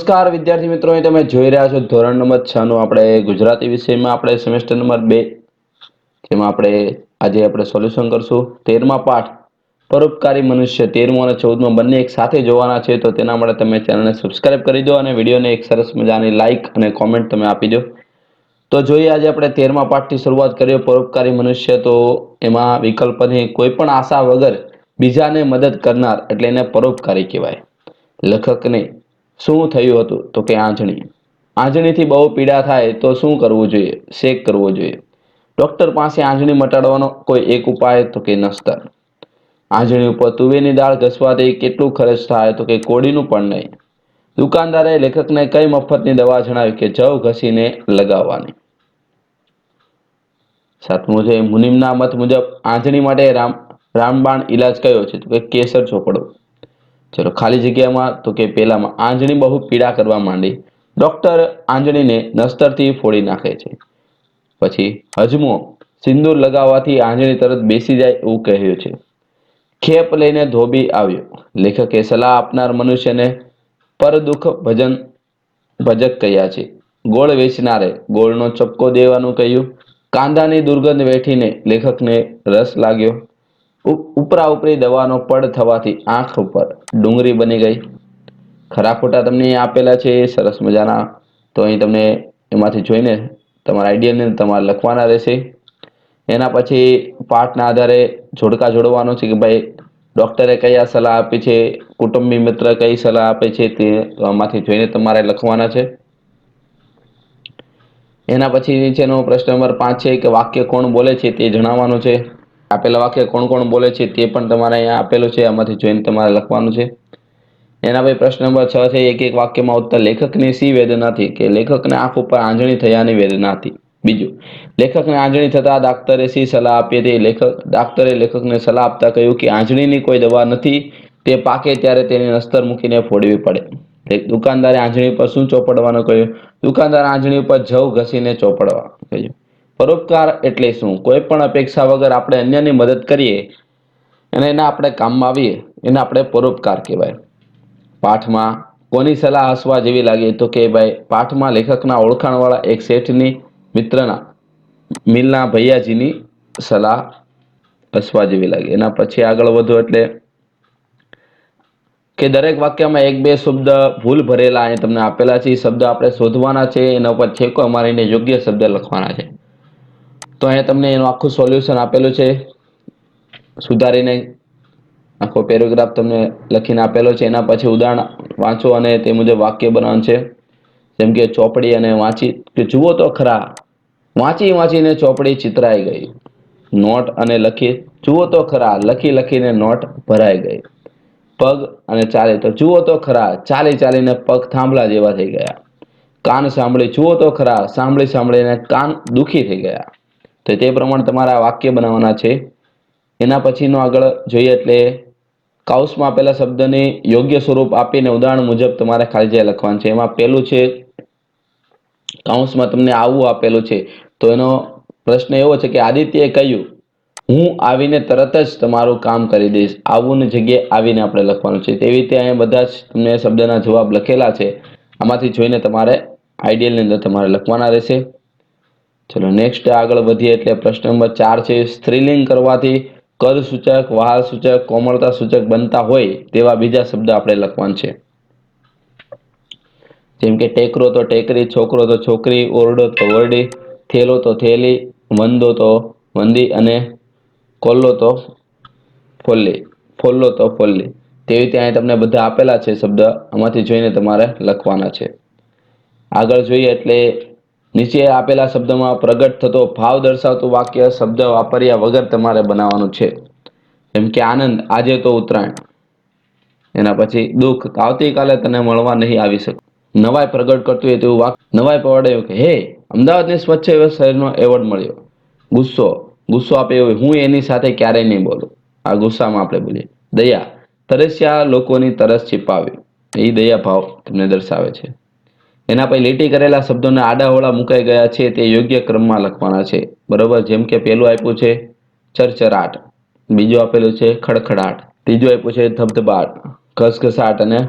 નમસ્કાર વિદ્યાર્થી મિત્રો, અહીં તમે જોઈ રહ્યા છો ધોરણ નંબર 6 નું આપણે ગુજરાતી વિષયમાં આપણે સેમેસ્ટર નંબર 2 જેમાં આજે સોલ્યુશન કરશું 13મા પાઠ પરોપકારી મનુષ્ય 13મો અને 14મો બંને એક સાથે જોવાના છે, તો તેના માટે તમે ચેનલને સબસ્ક્રાઇબ કરી દો અને વિડીયોને એક સરસ મજાની લાઈક અને કોમેન્ટ તમે આપી દો। તો જોઈએ આજે આપણે 13મા પાઠથી શરૂઆત કરીએ પરોપકારી મનુષ્ય। તો એમાં વિકલ્પની કોઈ પણ આશા વગર બીજાને મદદ કરનાર એટલે એને પરોપકારી કહેવાય। લેખકને શું થયું હતું તો કે આંજણીથી બહુ પીડા થાય તો શું કરવું જોઈએ? શેક કરવો જોઈએ। ડોક્ટર પાસે આંજણી મટાડવાનો કોઈ એક ઉપાય તો કે નસ્તર। આંજણી ઉપર તુવેરની દાળ ઘસવાથી કેટલું ખર્ચ થાય તો કે કોડીનું પણ નહીં। દુકાનદારે લેખકને કઈ મફતની દવા જણાવી કે જવ ઘસીને લગાવવાની। સાતમું છે મુનિમના મત મુજબ આંજણી માટે રામબાણ ઈલાજ કયો છે તો કે કેસર ચોપડો। ચલો ખાલી જગ્યામાં તો કે પેલામાં આંજણી બહુ પીડા કરવા માંડી, ડોક્ટર આંજણીને નસ્તરથી ફોડી નાખે છે। પછી હજમો સિંદૂર લગાવવાથી આંજણી તરત બેસી જાય એવું કહ્યું છે। ખેપ લઈને ધોબી આવ્યો, લેખકે સલાહ આપનાર મનુષ્યને પર દુઃખ ભજક કહ્યા છે। ગોળ વેચનારે ગોળનો ચપકો દેવાનું કહ્યું। કાંદાની દુર્ગંધ વેઠીને લેખકને રસ લાગ્યો। ઉપરા ઉપરી દવાનો પડ થવાથી આંખ ઉપર ડુંગળી બની ગઈ। ખરા ખોટા તમને આપેલા છે સરસ મજાના, તો અહીં તમને એમાંથી જોઈને તમારા આઈડિયાને તમારે લખવાના રહેશે। એના પછી પાઠના આધારે જોડકા જોડવાનો છે કે ભાઈ ડોક્ટરે કયા સલાહ આપી છે, કુટુંબી મિત્ર કઈ સલાહ આપે છે, તે આમાંથી જોઈને તમારે લખવાના છે। એના પછી નીચેનો પ્રશ્ન નંબર 5 છે કે વાક્ય કોણ બોલે છે તે જણાવવાનું છે। આપેલા વાક્ય કોણ કોણ બોલે છે તે પણ તમારે અહીંયા આપેલું છે, આમાંથી જોઈને તમારે લખવાનું છે। એના પછી પ્રશ્ન નંબર 6 છે એક એક વાક્યમાં ઉત્તર। લેખકની સી વેદનાથી કે લેખકને આંખ ઉપર આંજણી થયાની વેદનાથી। બીજું, લેખકને આંજણી થતા ડાક્ટરે સી સલાહ આપી હતી? ડાક્ટરે લેખકને સલાહ આપતા કહ્યું કે આંજણીની કોઈ દવા નથી, તે પાકે ત્યારે તેની નસ્તર મૂકીને ફોડવી પડે। દુકાનદારે આંજણી પર શું ચોપડવાનું કહ્યું? દુકાનદાર આંજણી ઉપર જવ ઘસીને ચોપડવા કહ્યું। પરોપકાર એટલે શું? કોઈ પણ અપેક્ષા વગર આપણે અન્યની મદદ કરીએ અને એના આપણે કામમાં આવીએ એને આપણે પરોપકાર કહેવાય। પાઠમાં કોની સલાહ હસવા જેવી લાગી તો કે ભાઈ પાઠમાં લેખકના ઓળખાણવાળા એક શેઠની મિત્રના મિલના ભૈયાજીની સલાહ હસવા જેવી લાગી। એના પછી આગળ વધો એટલે કે દરેક વાક્યમાં એક બે શબ્દ ભૂલ ભરેલા અહીં તમને આપેલા છે, એ શબ્દ આપણે શોધવાના છે, એના ઉપર છેકો મારીને યોગ્ય શબ્દ લખવાના છે। તો અહીંયા તમને એનું આખું સોલ્યુશન આપેલું છે, સુધારીને આખો પેરેગ્રાફ તમને લખીને આપેલો છે। એના પછી ઉદાહરણ વાંચો અને તે મુજબ વાક્ય બનાવવાનું છે। જેમ કે ચોપડી અને વાંચી કે જુઓ તો ખરા, વાંચી વાંચીને ચોપડી ચિતરાઈ ગઈ। નોટ અને લખી જુઓ તો ખરા, લખી લખીને નોટ ભરાઈ ગઈ। પગ અને ચાલે તો જુઓ તો ખરા, ચાલી ચાલીને પગ થાંભલા જેવા થઈ ગયા। કાન સાંભળી જુઓ તો ખરા, સાંભળી સાંભળીને કાન દુખી થઈ ગયા। તો તે પ્રમાણે તમારા વાક્ય બનાવવાના છે। એના પછીનો આગળ જોઈએ એટલે કાઉસમાં આપેલા શબ્દને યોગ્ય સ્વરૂપ આપીને ઉદાહરણ મુજબ તમારે ખાલી જગ્યા લખવાનું છે। એમાં પહેલું છે કાઉસમાં તમને આવું આપેલું છે, તો એનો પ્રશ્ન એવો છે કે આદિત્યએ કહ્યું હું આવીને તરત જ તમારું કામ કરી દઈશ। આવવાની જગ્યાએ આવીને આપણે લખવાનું છે। તેવી રીતે અહીંયા બધા જ તમને શબ્દના જવાબ લખેલા છે, આમાંથી જોઈને તમારે આઈડિયલની અંદર તમારે લખવાના રહેશે। ચલો નેક્સ્ટ આગળ વધીએ એટલે પ્રશ્ન નંબર 4 છે સ્ત્રીલિંગ કરવાથી કદ સૂચક, વહાલ સૂચક, કોમળતા સૂચક બનતા હોય તેવા બીજા શબ્દ આપણે લખવાના છે। જેમ કે ટેકરો તો ટેકરી, છોકરો તો છોકરી, ઓરડો તો ઓરડી, થેલો તો થેલી, વંદો તો વંદી અને કોલ્લો તો ફોલ્લો તો ફોલ્લી। તેવી ત્યાં તમને બધા આપેલા છે શબ્દ, આમાંથી જોઈને તમારે લખવાના છે। આગળ જોઈએ એટલે નીચે આપેલા શબ્દમાં પ્રગટ થતો ભાવ દર્શાવતું વાક્ય શબ્દ વાપર્યા વગર તમારે બનાવવાનું છે। જેમ કે આનંદ, આજે તો ઉત્તરાયણ। એના પછી દુઃખ, આવતીકાલે તને મળવા નહીં આવી શકું। નવાઈ પ્રગટ કરતું હોય તેવું વાક્ય, નવાઈ પવાડે એવું કે હે અમદાવાદની સ્વચ્છ શહેરનો એવોર્ડ મળ્યો। ગુસ્સો આપે એવું હું એની સાથે ક્યારેય નહીં બોલું, આ ગુસ્સામાં આપણે બોલીએ। દયા, તરસ્યા લોકોની તરસ छिपाવી, એ દયા ભાવ તમને દર્શાવે છે। એના પછી લીટી કરેલા શબ્દોને આડાઅવળા મુકાઈ ગયા છે તે યોગ્ય ક્રમમાં લખવાના છે, બરોબર। જેમ કે પેલું આપ્યું છે ચરચરાટ, બીજું આપેલું છે ખડખડાટ, ત્રીજું આપ્યું છે ધબધબાટ, ઘસઘસાટ અને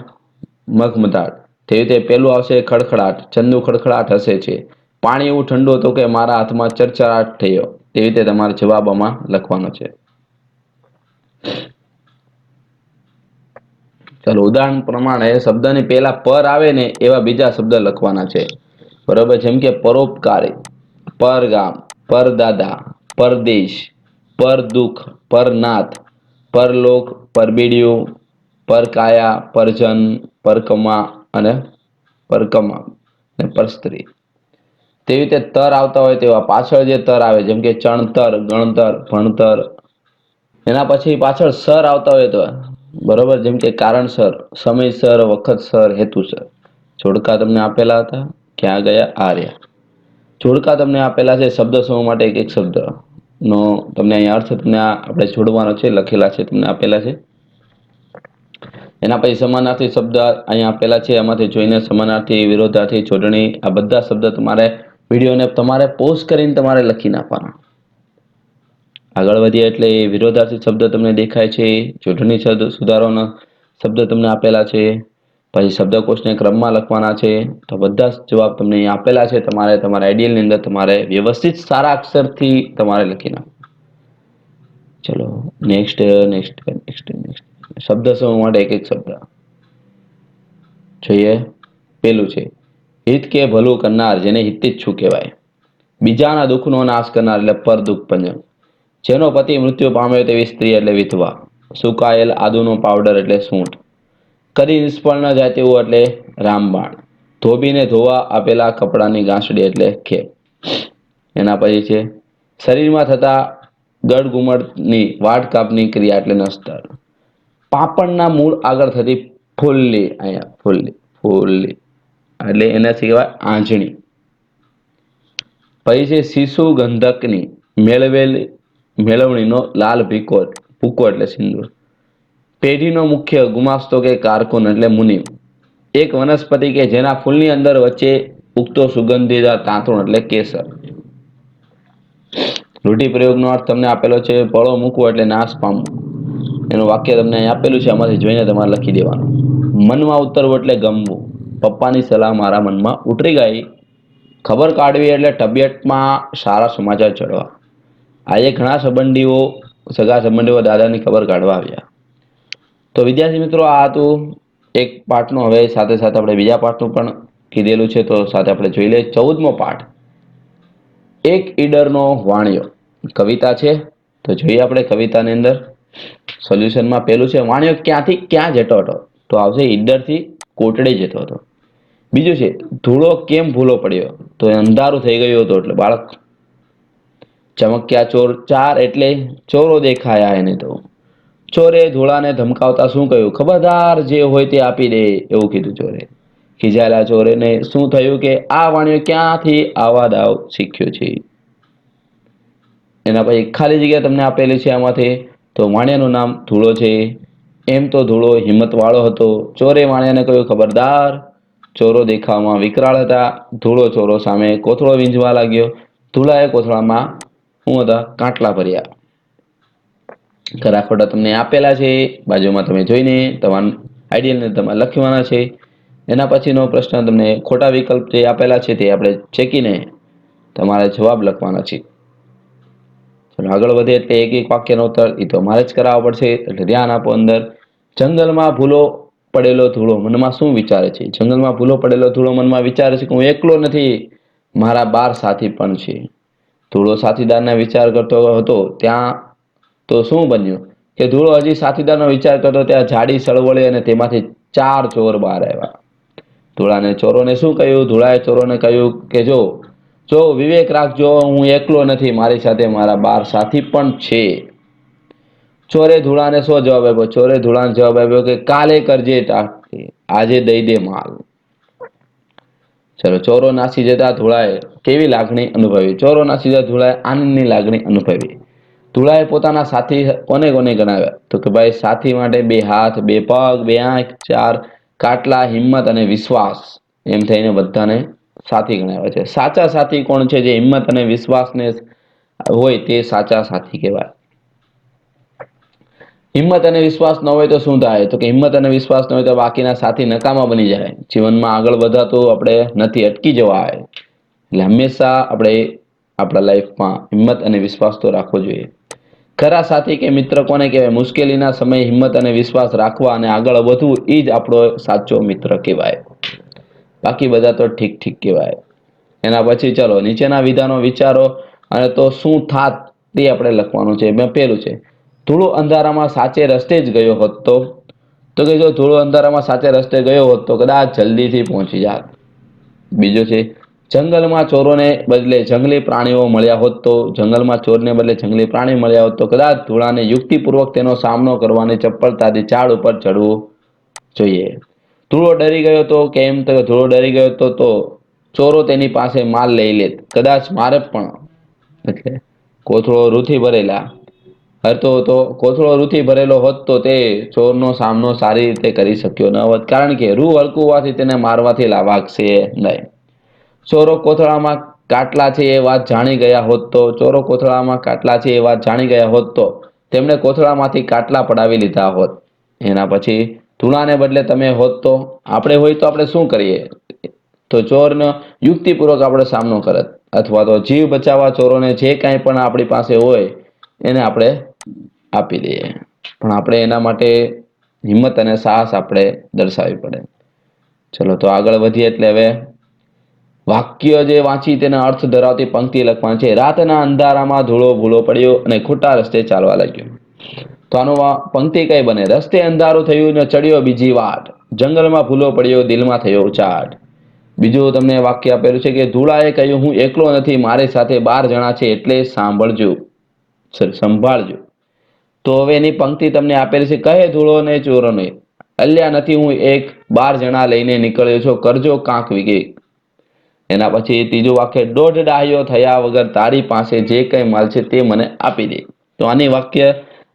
મઘમધાટ, તેવી રીતે પેલું આવશે ખડખડાટ, ચંદુ ખડખડાટ હસે છે. પાણી એવું ઠંડુ હતું કે મારા હાથમાં ચરચરાટ થયો. એવી રીતે તમારે જવાબ આમાં લખવાનો છે. ચાલો, ઉદાહરણ પ્રમાણે શબ્દની પહેલા પર આવે ને એવા બીજા શબ્દ લખવાના છે. બરોબર, જેમ કે પરોપકારી, પરગામ, પરદાદા, પરદેશ, પરદુખ, પરનાથ, પરલોક, પરબીડિયું, પરકાયા, પરજન, પરકમા અને પરકમા અને પરસ્ત્રી. તેવી રીતે તર આવતા હોય તેવા પાછળ જે તર આવે, જેમ કે ચણતર, ગણતર, ભણતર. એના પછી પાછળ સર આવતા હોય તો બરોબર, જેમ કે કારણસર, સમયસર, વખતસર, હેતુસર. જોડકા તમને આપેલા હતા, ક્યાં ગયા? આર્યા. જોડકા તમને આપેલા છે શબ્દ સમૂહ માટે એક એક શબ્દ નો તમને અહીંયા અર્થ તમને આપણે જોડવાનો છે, લખેલા છે, તમને આપેલા છે. એના પછી સમાનાર્થી શબ્દ અહીંયા આપેલા છે, એમાંથી જોઈને સમાનાર્થી, વિરોધાર્થી, જોડણી આ બધા શબ્દ તમારે વિડીયોને તમારે પોઝ કરીને તમારે લખી નાખવાના. આગળ વધીએ એટલે વિરોધાર્થી શબ્દ તમને દેખાય છે, જોડણી શબ્દ સુધારોનો શબ્દ તમને આપેલા છે. પછી શબ્દકોશને ક્રમમાં લખવાના છે. તો બધા જવાબ તમને અહીંયા આપેલા છે. તમારે તમારા આઈડિયલની અંદર તમારે વ્યવસ્થિત સારા અક્ષરથી તમારે લખી નાખવાનું. ચલો નેક્સ્ટ નેક્સ્ટ નેક્સ્ટ નેક્સ્ટ શબ્દ સમૂહ માટે એક એક શબ્દ જોઈએ. પેલું છે હિત કે ભલું કરનાર, જેને હિતિચ્છુ કહેવાય. બીજાના દુઃખનો નાશ કરનાર એટલે પર દુઃખ ભંજન. જેનો પતિ મૃત્યુ પામ્યો તેવી સ્ત્રી એટલે વિધવા. સુકાયેલ આદુનો પાવડર એટલે સૂંઠ. કદી નિષ્ફળ ન જાય તેવું એટલે રામબાણ. ધોબીને ધોવા આપેલા કપડાની ગાંસડી એટલે ખેપ. એના પછી છે શરીરમાં થતા ગળઘુમડની વાટ કાપની ક્રિયા એટલે નસ્તર. પાપડના મૂળ આગળ થતી ફૂલ્લી, અહીંયા ફૂલ્લી ફૂલ્લી એટલે એને કહેવાય આંજણી. પછી છે શિશુ ગંધકની મેળવણીનો લાલ ભૂકો એટલે સિંદૂર. પેઢીનો મુખ્ય ગુમાસ્તો કે કારકુન એટલે મુનિમ. એક વનસ્પતિ કે જેના ફૂલની અંદર વચ્ચે ઉગતો સુગંધીદાર તાંતણો એટલે કેસર. રૂઢિપ્રયોગનો અર્થ તમને આપેલો છે, પળો મૂકવો એટલે નાશ પામવો. એનું વાક્ય તમને અહીં આપેલું છે, આમાંથી જોઈને તમારે લખી દેવાનું. મનમાં ઉતરવું એટલે ગમવું. પપ્પાની સલાહ મારા મનમાં ઉતરી ગઈ. ખબર કાઢવી એટલે તબિયતમાં સારા સમાચાર ચડવા. આજે ઘણા સગા સંબંધીઓ દાદાની ખબર કાઢવા આવ્યા. તો વિદ્યાર્થી મિત્રો, આ હતું એક પાઠનું. હવે સાથે સાથે આપણે બીજા પાઠનું પણ કીધેલું છે, તો સાથે આપણે જોઈ લઈએ 14મો પાઠ. એક ઈડરનો વાણિયો કવિતા છે. તો જોઈએ આપણે કવિતાની અંદર સોલ્યુશનમાં પેલું છે વાણિયો ક્યાંથી ક્યાં જતો હતો, તો આવશે ઈડરથી કોટડે જતો હતો. બીજું છે ધૂળો કેમ ભૂલો પડ્યો, તો અંધારું થઈ ગયું હતું એટલે બાળક. ચમક્યા ચોર ચાર એટલે ચોરો દેખાયા એને તો. ચોરે ધોળાને ધમકાવતા શું કહ્યું? ખબરદાર, જે હોય તે આપી દે, એવું કીધું ચોરે. ખીજાયેલા ચોરેને શું થયું કે આ વાણિયો ક્યાંથી આવા દાવ શીખ્યો છે. એના પછી ખાલી જગ્યા તમને આપેલી છે આમાંથી. તો વાણિયાનું નામ ધૂળો છે. એમ તો ધૂળો હિંમતવાળો હતો. ચોરે વાણિયાને કહ્યું ખબરદાર. ચોરો દેખાવમાં વિકરાળ હતા. ધૂળો ચોરો સામે કોથળો વીંઝવા લાગ્યો. ધૂળાએ કોથળામાં શું હતા? કાંટલા ભર્યા. ખરા ખોટા તમને આપેલા છે, બાજુમાં તમે જોઈને તમારા આઈડિયલને તમારે લખવાના છે. એના પછીનો પ્રશ્ન તમને ખોટા વિકલ્પ જે આપેલા છે તે આપણે ચેકીને તમારે જવાબ લખવાના છે. ચલો આગળ વધે એટલે એક એક વાક્યનો ઉત્તર એ તો મારે જ કરાવવો પડશે, એટલે ધ્યાન આપો. અંદર જંગલમાં ભૂલો પડેલો ધૂળો મનમાં શું વિચારે છે? જંગલમાં ભૂલો પડેલો ધૂળો મનમાં વિચારે છે કે હું એકલો નથી, મારા 12 સાથી પણ છે. ધૂળો સાથીદારના વિચાર કરતો હતો ત્યાં તો શું બન્યું કે ધૂળો હજી સાથીદારનો વિચાર કરતો ત્યાં ઝાડી સળવળી અને તેમાંથી 4 ચોર બહાર આવ્યા. ધૂળાને ચોરોને શું કહ્યું? ધૂળાએ ચોરોને કહ્યું કે જો વિવેક રાખજો, હું એકલો નથી, મારી સાથે મારા 12 સાથી પણ છે. ચોરે ધૂળાને શું જવાબ આપ્યો? ચોરે ધૂળાને જવાબ આપ્યો કે કાલે કરજે, આજે દઈ દે માલ. ચલો, ચોરો નાસી જતા ધૂળાએ કેવી લાગણી અનુભવી? ચોરો નાસી જતા ધૂળાએ આનંદની લાગણી અનુભવી. ધૂળાએ પોતાના સાથી કોને કોને ગણાવ્યા? તો કે ભાઈ સાથી માટે 2 હાથ, 2 પગ, 2 આંખ, 4 કાટલા, હિંમત અને વિશ્વાસ, એમ થઈને બધાને સાથી ગણાવ્યા છે. સાચા સાથી કોણ છે? જે હિંમત અને વિશ્વાસને હોય તે સાચા સાથી કહેવાય. હિંમત અને વિશ્વાસ ન હોય તો શું થાય? તો કે હિંમત અને વિશ્વાસ ન હોય તો બાકીના સાથી નકામા બની જાય. જીવનમાં આગળ વધતું આપણે નથી, અટકી જવાય. એટલે હંમેશા આપણે આપણા લાઈફમાં હિંમત અને વિશ્વાસ તો રાખવો જોઈએ. ખરા સાથી કે મિત્ર કોને કહેવાય? મુશ્કેલીના સમયે હિંમત અને વિશ્વાસ રાખવા અને આગળ વધવું એ જ આપણો સાચો મિત્ર કહેવાય. બાકી બધા તો ઠીક ઠીક કહેવાય. એના પછી ચલો નીચેના વિધાનો વિચારો અને તો શું થાત તે આપણે લખવાનું છે. એમાં પહેલું છે, ધૂળો અંધારામાં સાચે રસ્તે જ ગયો હોત તો કે જો ધૂળો અંધારામાં સાચે રસ્તે ગયો હોત તો કદાચ જલ્દીથી પહોંચી જાત. બીજું છે, જંગલમાં ચોરોને બદલે જંગલી પ્રાણીઓ મળ્યા હોત તો જંગલમાં ચોરને બદલે જંગલી પ્રાણી મળ્યા હોત તો કદાચ ધૂળાને યુક્તિપૂર્વક તેનો સામનો કરવાની ચપળતાથી ઝાડ ઉપર ચડવું જોઈએ. ધૂળો ડરી ગયો તો કેમ? તો ધૂળો ડરી ગયો તો ચોરો તેની પાસે માલ લઈ લેત. કદાચ મારે પણ એટલે કોથળો રૂથી ભરેલા હતો કોથળો રૂથી ભરેલો હોત તો તે ચોરનો સામનો સારી રીતે કરી શક્યો ન હોત, કારણ કે રૂ હલકું હોવાથી તેને મારવાથી વાગશે નહીં. ચોરો કોથળામાં કાટલા છે એ વાત જાણી ગયા હોત તો ચોરો કોથળામાં કાટલા છે એ વાત જાણી ગયા હોત તો તેમણે કોથળામાંથી કાટલા પડાવી લીધા હોત. એના પછી ધૂળાને બદલે તમે હોત તો આપણે હોય તો આપણે શું કરીએ? તો ચોરનો યુક્તિપૂર્વક આપણે સામનો કરત, અથવા તો જીવ બચાવવા ચોરોને જે કાંઈ પણ આપણી પાસે હોય એને આપણે આપી દઈએ. પણ આપણે એના માટે હિંમત અને સાહસ આપણે દર્શાવવી પડે. ચલો તો આગળ વધીએ. એટલે હવે વાક્ય જે વાંચી તેના અર્થ ધરાવતી પંક્તિ લખવાની છે. રાતના અંધારામાં ધૂળો ભૂલો પડ્યો અને ખોટા રસ્તે ચાલવા લાગ્યો. તો આનો પંક્તિ કઈ બને? રસ્તે અંધારું થયું ને ચડ્યો બીજી વાટ, જંગલમાં ભૂલો પડ્યો દિલમાં થયો ચાટ. બીજું તમને વાક્ય આપેલું છે કે ધૂળાએ કહ્યું, હું એકલો નથી, મારી સાથે 12 જણા છે, એટલે સંભાળજો. તો હવે એની પંક્તિ તમને આપેલી છે. કહે ધૂળો ને ચોરોને, અલ્યા નથી, હું એક 12 જણા લઈને નીકળ્યો છું, કરજો કાંક વિવેક. એના પછી ત્રીજું વાક્ય, દોઢ ડાહ્યો થયા વગર તારી પાસે જે કંઈ માલ છે તે મને આપી દે. તો આની વાક્ય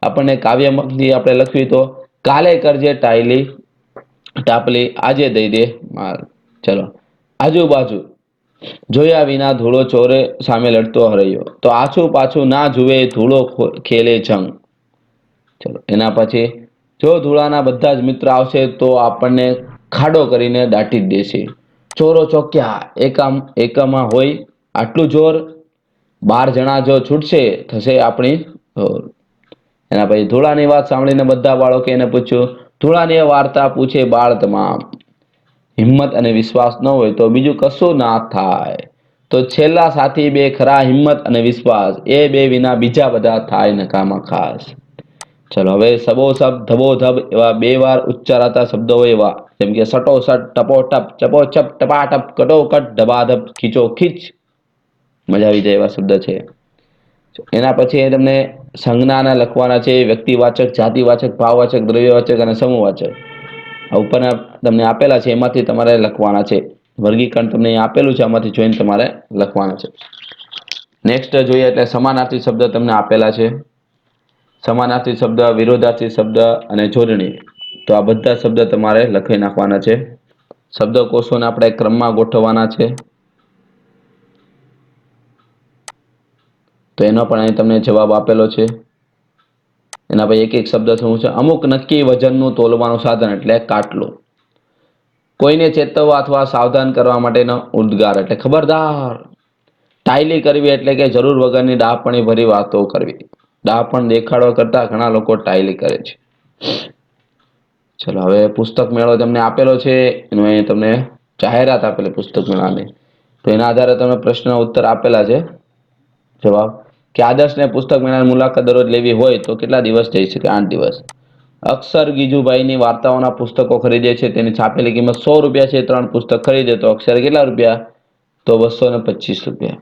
આપણને કાવ્યમાંથી આપણે લખવી તો, કાલે કરજે ટાપલી આજે દઈ દે માલ. ચલો આજુબાજુ જોયા વિના ધૂળો ચોરે સામે લડતો રહ્યો, તો આછું પાછું ના જુએ ધૂળો ખેલે જંગ. ચલો એના પછી, જો ધૂળાના બધા જ મિત્ર આવશે તો આપણને ખાડો કરીને દાટી જ દેશે. ચોરો ચોક્યા, એકમાં હોય આટલું જોર, 12 જણા જો છૂટશે થશે આપણી હોર. એના પછી ધૂળાની વાત સાંભળીને બધા બાળકો એને પૂછ્યું. ધૂળાની વાર્તા પૂછે બાળ તમામ. હિંમત અને વિશ્વાસ ન હોય તો બીજું કશું ના થાય. તો છેલ્લા સાથી બે ખરા, હિંમત અને વિશ્વાસ, એ બે વિના બીજા બધા થાય નકામા ખાસ. ચલો હવે સબોસબ ધબોધબ એવા 2 વાર ઉચ્ચારાતા શબ્દો હોય એવા, જેમ કે સટોસટ, ટપોટપ, ચપોચપ, ટપાટપ, કટોકટ, ધબાધબ, ખીચોખીચ. મજા આવી જાય એવા શબ્દ છે. એના પછી તમને સંજ્ઞાના લખવાના છે. વ્યક્તિવાચક, જાતિવાચક, ભાવવાચક, દ્રવ્યવાચક અને સમૂહવાચક. ઉપરના તમને આપેલા છે એમાંથી તમારે લખવાના છે. વર્ગીકરણ તમને આપેલું છે, આમાંથી જોઈને તમારે લખવાના છે. નેક્સ્ટ જોઈએ એટલે સમાનાર્થી શબ્દ તમને આપેલા છે. સમાનાર્થી શબ્દ, વિરોધાર્થી શબ્દ અને જોડણી. તો આ બધા શબ્દ તમારે લખી નાખવાના છે. શબ્દકોશોને આપણે ક્રમમાં ગોઠવવાના છે. તો એનો પણ અહીં તમને જવાબ આપેલો છે. એના પછી એક એક શબ્દ શું છે? અમુક નક્કી વજનનું તોલવાનું સાધન એટલે કાટલો. કોઈને ચેતવવા અથવા સાવધાન કરવા માટેનો ઉદ્ગાર એટલે ખબરદાર. ટાયલી કરવી એટલે કે જરૂર વગરની ડાપણી ભરી વાતો કરવી. ડાપણ દેખાડવા કરતા ઘણા લોકો ટાયલી કરે છે. ચલો હવે પુસ્તક મેળો તમને આપેલો છે. એનું અહીં તમને જાહેરાત આપેલી પુસ્તક મેળાની. તો એના આધારે તમે પ્રશ્ન ઉત્તર આપેલા છે. જવાબ કે આદર્શને પુસ્તક મેળાની મુલાકાત દરરોજ લેવી હોય તો કેટલા દિવસ જઈ શકે? 8 દિવસ. અક્ષર ગીજુભાઈની વાર્તાઓના પુસ્તકો ખરીદે છે. તેની છાપેલી કિંમત 100 રૂપિયા છે. 3 પુસ્તક ખરીદે તો અક્ષરે કેટલા રૂપિયા? તો 225 રૂપિયા.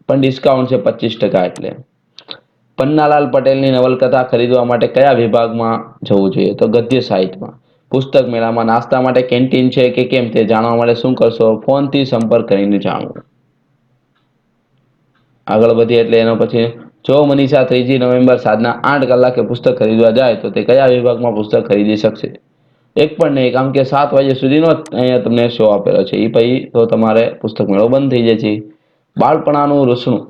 પણ ડિસ્કાઉન્ટ છે 25%. એટલે પન્નાલાલ પટેલની નવલકથા ખરીદવા માટે કયા વિભાગમાં જવું જોઈએ? તો ગદ્ય સાહિત્યમાં. પુસ્તક મેળામાં નાસ્તા માટે કેન્ટીન છે કે કેમ તે જાણવા માટે શું કરશો? ફોનથી સંપર્ક કરીને જાણવું. આગળ વધીએ એટલે એનો પછી, જો મનીષા 3 નવેમ્બર સાંજના 8 કલાકે પુસ્તક ખરીદવા જાય તો તે કયા વિભાગમાં પુસ્તક ખરીદી શકશે? એક પણ નહીં, કારણ કે 7 વાગ્યા સુધીનો અહીંયા તમને શો આપેલો છે. એ પછી તો તમારે પુસ્તક મેળો બંધ થઈ જાય છે. બાળપણાનું રૂસણું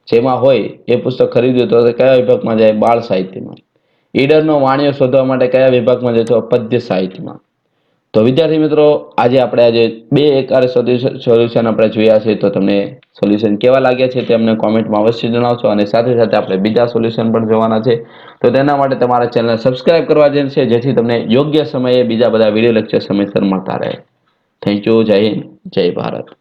જેમાં હોય એ પુસ્તક ખરીદ્યું તો કયા વિભાગમાં જાય? બાળ સાહિત્યમાં. ઈડરનો વાણિયો શોધવા માટે કયા વિભાગમાં જશો? પદ્ય સાહિત્યમાં. તો વિદ્યાર્થી મિત્રો, આજે બે એકાર સોલ્યુશન આપણે જોયા છે. તો તમને સોલ્યુશન કેવા લાગ્યા છે તે અમને કોમેન્ટમાં અવશ્ય જણાવશો. અને સાથે સાથે આપણે બીજા સોલ્યુશન પણ જોવાના છે. તો તેના માટે તમારા ચેનલ સબસ્ક્રાઇબ કરવા જેમ છે, જેથી તમને યોગ્ય સમયે બીજા બધા વિડીયો લેક્ચર સમયસર મળતા રહે. Thank you. જય હિન્દ, જય ભારત.